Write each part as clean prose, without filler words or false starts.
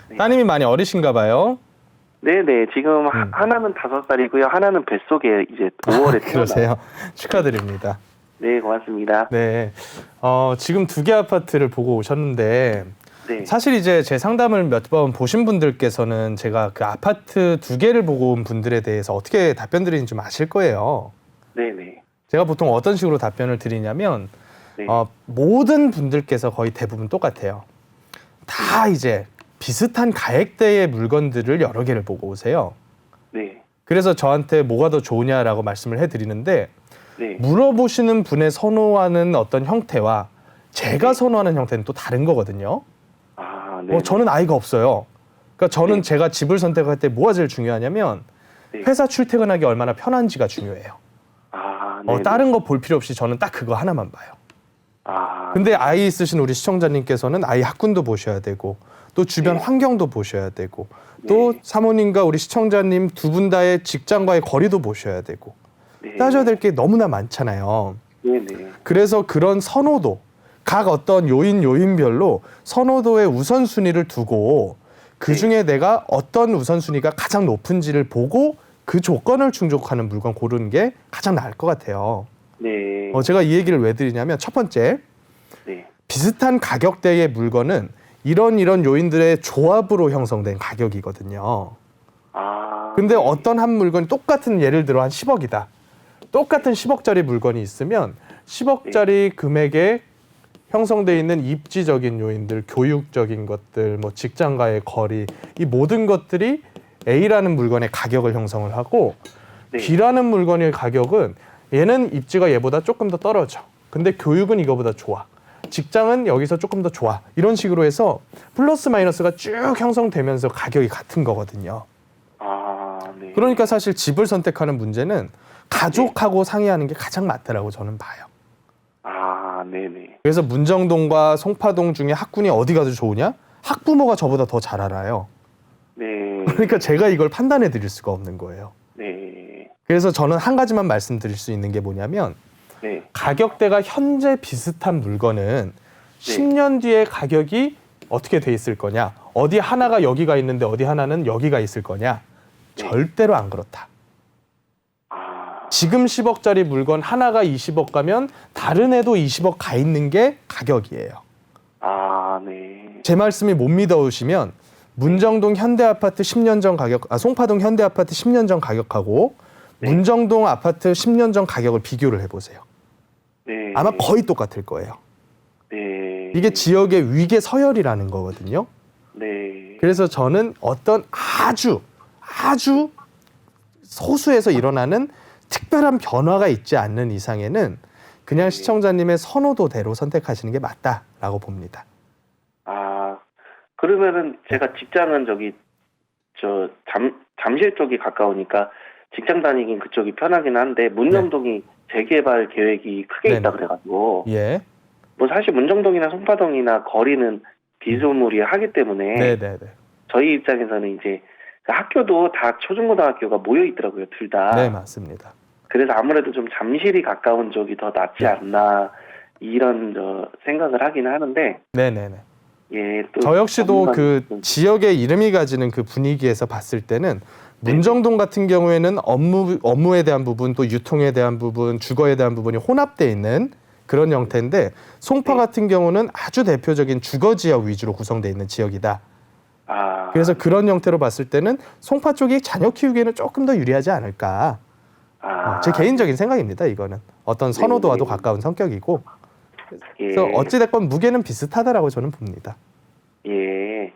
네. 따님이 많이 어리신가 봐요. 네네. 지금 하나는 5살이고요. 하나는 뱃속에 이제 5월에 태어나요. 그러세요. 축하드립니다. 네, 고맙습니다. 네. 지금 2개 아파트를 보고 오셨는데 네. 사실 이제 제 상담을 몇 번 보신 분들께서는 제가 그 아파트 2개를 보고 온 분들에 대해서 어떻게 답변 드리는지 좀 아실 거예요. 네네. 제가 보통 어떤 식으로 답변을 드리냐면 네. 모든 분들께서 거의 대부분 똑같아요. 다 이제 비슷한 가액대의 물건들을 여러 개를 보고 오세요. 네. 그래서 저한테 뭐가 더 좋으냐라고 말씀을 해드리는데 네. 물어보시는 분의 선호하는 어떤 형태와 제가 선호하는 형태는 또 다른 거거든요. 아, 네. 저는 아이가 없어요. 그러니까 저는 네. 제가 집을 선택할 때 뭐가 제일 중요하냐면 네. 회사 출퇴근하기 얼마나 편한지가 중요해요. 아, 네. 다른 거 볼 필요 없이 저는 딱 그거 하나만 봐요. 아, 근데 아이 있으신 우리 시청자님께서는 아이 학군도 보셔야 되고 또 주변 네. 환경도 보셔야 되고 또 네. 사모님과 우리 시청자님 두 분 다의 직장과의 거리도 보셔야 되고 네. 따져야 될 게 너무나 많잖아요. 네네. 그래서 그런 선호도, 각 어떤 요인별로 선호도의 우선순위를 두고 그중에 내가 어떤 우선순위가 가장 높은지를 보고 그 조건을 충족하는 물건 고르는 게 가장 나을 것 같아요. 네. 제가 이 얘기를 왜 드리냐면 첫 번째, 네. 비슷한 가격대의 물건은 이런 요인들의 조합으로 형성된 가격이거든요. 아. 근데 네. 어떤 한 물건이 똑같은 예를 들어 한 10억이다. 똑같은 10억짜리 물건이 있으면 10억짜리 금액에 형성되어 있는 입지적인 요인들, 교육적인 것들, 뭐 직장과의 거리, 이 모든 것들이 A라는 물건의 가격을 형성을 하고 네. B라는 물건의 가격은 얘는 입지가 얘보다 조금 더 떨어져. 근데 교육은 이거보다 좋아. 직장은 여기서 조금 더 좋아. 이런 식으로 해서 플러스 마이너스가 쭉 형성되면서 가격이 같은 거거든요. 아, 네. 그러니까 사실 집을 선택하는 문제는 가족하고 상의하는 게 가장 맞다라고 저는 봐요. 아, 네네. 그래서 문정동과 송파동 중에 학군이 어디가 더 좋으냐? 학부모가 저보다 더 잘 알아요. 네. 그러니까 제가 이걸 판단해 드릴 수가 없는 거예요. 네. 그래서 저는 한 가지만 말씀드릴 수 있는 게 뭐냐면 네. 가격대가 현재 비슷한 물건은 10년 뒤에 가격이 어떻게 돼 있을 거냐? 어디 하나가 여기가 있는데 어디 하나는 여기가 있을 거냐? 네. 절대로 안 그렇다. 아, 지금 10억짜리 물건 하나가 20억 가면 다른 애도 20억 가 있는 게 가격이에요. 아, 네. 제 말씀이 못 믿어오시면 문정동 현대아파트 10년 전 가격, 송파동 현대아파트 10년 전 가격하고 네. 문정동 아파트 10년 전 가격을 비교를 해보세요. 네. 아마 거의 똑같을 거예요. 네. 이게 지역의 위계 서열이라는 거거든요. 네. 그래서 저는 어떤 아주 소수에서 일어나는 특별한 변화가 있지 않는 이상에는 그냥 시청자님의 선호도대로 선택하시는 게 맞다라고 봅니다. 아, 그러면은 제가 직장은 잠실 쪽이 가까우니까 직장 다니긴 그쪽이 편하긴 한데 문정동이 재개발 계획이 크게 네네. 있다 그래가지고 예. 뭐 사실 문정동이나 송파동이나 거리는 비스무리하기 때문에 네네네. 저희 입장에서는 이제 학교도 다 초중고등학교가 모여 있더라고요, 둘 다. 네, 맞습니다. 그래서 아무래도 좀 잠실이 가까운 쪽이 더 낫지 네. 않나 이런 생각을 하긴 하는데 네네네. 예, 또 저 역시도 그 전문가는 지역의 이름이 가지는 그 분위기에서 봤을 때는 문정동 같은 경우에는 업무에 대한 부분 또 유통에 대한 부분, 주거에 대한 부분이 혼합되어 있는 그런 형태인데 송파 네. 같은 경우는 아주 대표적인 주거 지역 위주로 구성되어 있는 지역이다. 아, 그래서 그런 형태로 봤을 때는 송파 쪽이 자녀 키우기에는 조금 더 유리하지 않을까. 제 개인적인 생각입니다. 이거는 어떤 선호도와도 네. 가까운 성격이고 예, 그래서 어찌됐건 무게는 비슷하다라고 저는 봅니다. 예,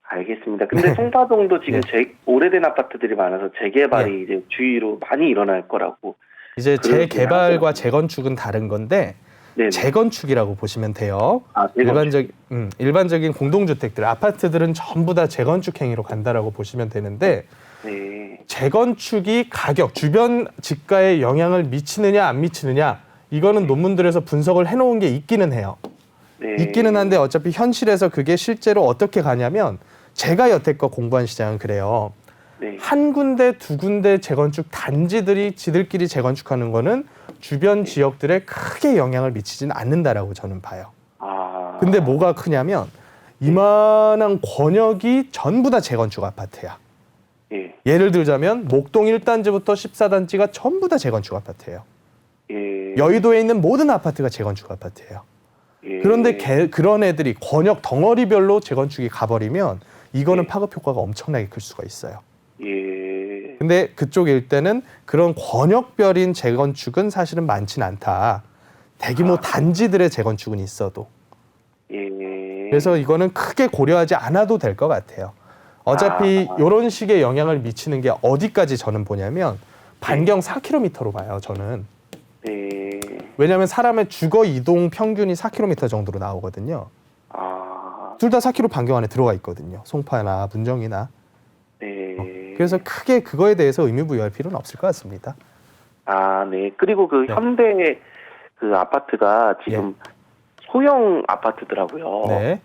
알겠습니다. 근데 송파동도 지금 예. 오래된 아파트들이 많아서 재개발이 이제 주위로 많이 일어날 거라고. 이제 그러긴 재개발과 하더라고요. 재건축은 다른 건데 네. 재건축이라고 보시면 돼요. 아, 재건축. 일반적인 공동주택들, 아파트들은 전부 다 재건축 행위로 간다라고 보시면 되는데 네. 재건축이 가격, 주변 집가에 영향을 미치느냐 안 미치느냐 이거는 논문들에서 분석을 해놓은 게 있기는 해요. 네. 있기는 한데 어차피 현실에서 그게 실제로 어떻게 가냐면 제가 여태껏 공부한 시장은 그래요. 네. 한 군데 두 군데 재건축 단지들이 지들끼리 재건축하는 거는 주변 지역들에 크게 영향을 미치지는 않는다라고 저는 봐요. 아. 근데 뭐가 크냐면 이만한 권역이 전부 다 재건축 아파트야. 예. 예를 들자면 목동 1단지부터 14단지가 전부 다 재건축 아파트예요. 예. 여의도에 있는 모든 아파트가 재건축 아파트예요. 예. 그런데 그런 애들이 권역 덩어리별로 재건축이 가버리면 이거는 예. 파급 효과가 엄청나게 클 수가 있어요. 예. 근데 그쪽 일대는 그런 권역별인 재건축은 사실은 많진 않다. 대규모 단지들의 재건축은 있어도. 예. 그래서 이거는 크게 고려하지 않아도 될 것 같아요. 어차피 이런 식의 영향을 미치는 게 어디까지 저는 보냐면 반경 4km로 봐요. 저는. 네. 왜냐하면 사람의 주거 이동 평균이 4km 정도로 나오거든요. 아. 둘 다 4km 반경 안에 들어가 있거든요. 송파나 문정이나. 네. 그래서 크게 그거에 대해서 의미 부여할 필요는 없을 것 같습니다. 아, 네. 그리고 그 네. 현대 그 아파트가 지금 소형 아파트더라고요. 네.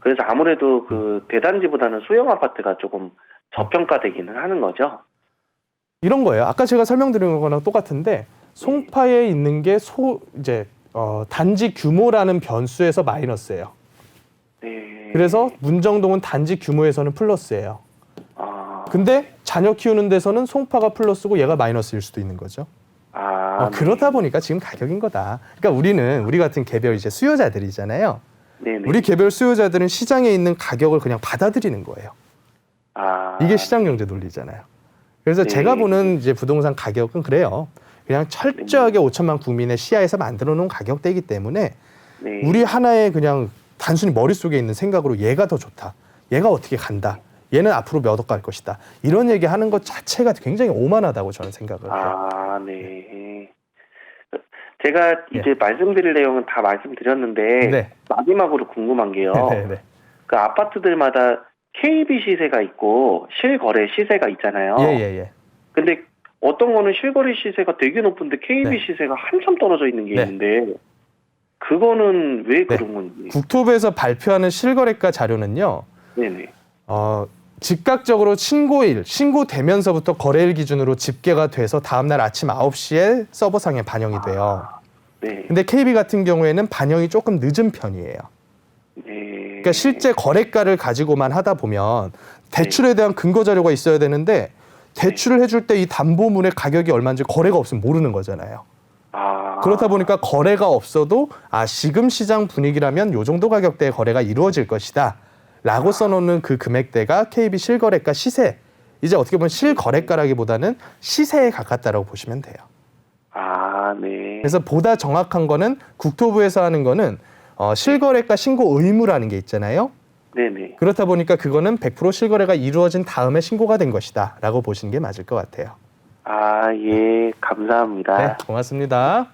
그래서 아무래도 그 대단지보다는 소형 아파트가 조금 저평가되기는 하는 거죠. 이런 거예요. 아까 제가 설명드린 거랑 똑같은데 송파에 있는 게 단지 규모라는 변수에서 마이너스예요. 네. 그래서 문정동은 단지 규모에서는 플러스예요. 아. 근데 자녀 키우는 데서는 송파가 플러스고 얘가 마이너스일 수도 있는 거죠. 아. 그러다 보니까 지금 가격인 거다. 그러니까 우리 같은 개별 이제 수요자들이잖아요. 네네. 우리 개별 수요자들은 시장에 있는 가격을 그냥 받아들이는 거예요. 아. 이게 시장 경제 논리잖아요. 그래서 네. 제가 보는 이제 부동산 가격은 그래요. 그냥 철저하게 5천만 국민의 시야에서 만들어 놓은 가격대이기 때문에 네. 우리 하나의 그냥 단순히 머릿속에 있는 생각으로 얘가 더 좋다. 얘가 어떻게 간다. 얘는 앞으로 몇 억 갈 것이다. 이런 얘기 하는 것 자체가 굉장히 오만하다고 저는 생각을 해요. 아, 네. 제가 이제 말씀드릴 내용은 다 말씀드렸는데 네. 마지막으로 궁금한 게요. 네. 그 아파트들마다 KB 시세가 있고 실거래 시세가 있잖아요. 예. 근데 어떤 거는 실거래 시세가 되게 높은데 KB 네. 시세가 한참 떨어져 있는 게 네. 있는데 그거는 왜 그런 건지. 국토부에서 발표하는 실거래가 자료는요. 네네. 즉각적으로 신고되면서부터 거래일 기준으로 집계가 돼서 다음날 아침 9시에 서버상에 반영이 돼요. 네. 근데 KB 같은 경우에는 반영이 조금 늦은 편이에요. 네. 그러니까 실제 거래가를 가지고만 하다 보면 대출에 대한 근거 자료가 있어야 되는데 대출을 해줄 때 이 담보물의 가격이 얼마인지 거래가 없으면 모르는 거잖아요. 아. 그렇다 보니까 거래가 없어도 지금 시장 분위기라면 요 정도 가격대의 거래가 이루어질 것이다 라고 써놓는 그 금액대가 KB 실거래가 시세. 이제 어떻게 보면 실거래가라기보다는 시세에 가깝다라고 보시면 돼요. 아, 네. 그래서 보다 정확한 거는 국토부에서 하는 거는 실거래가 신고 의무라는 게 있잖아요. 네네. 그렇다 보니까 그거는 100% 실거래가 이루어진 다음에 신고가 된 것이다 라고 보시는 게 맞을 것 같아요. 아, 예. 감사합니다. 네, 고맙습니다.